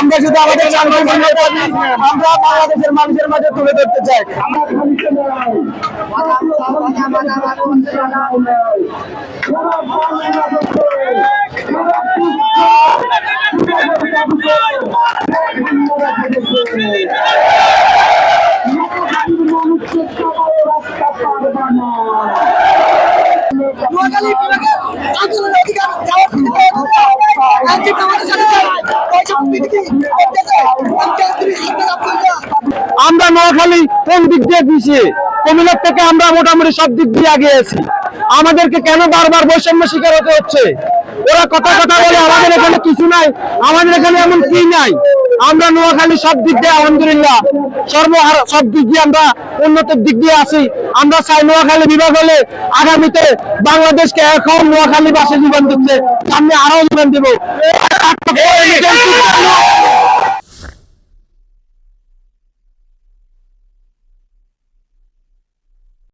আমরা শুধু আমাদের আমরা বাংলাদেশের মানুষের মাঝে তুলে ধরতে চাই। আমরা নোয়াখালী কোন দিক দিয়ে পিছিয়ে, কুমিল্লার থেকে আমরা মোটামুটি সব দিক দিয়ে আগে আছি। আমাদেরকে কেন বারবার বৈষম্য শিকার হতে হচ্ছে? ওরা কথা বলে আমাদের এখানে কিছু নাই, আমাদের এখানে এমন কি নাই। আমরা নোয়াখালী সব দিক দিয়ে আলহামদুলিল্লাহ সব দিক দিয়ে আমরা উন্নতির দিক দিয়ে আছি। আমরা চাই নোয়াখালী বিভাগ হলে আগামীতে বাংলাদেশকে এখন নোয়াখালী বাসে জীবন দিচ্ছে, সামনে আরো জীবন দেবো।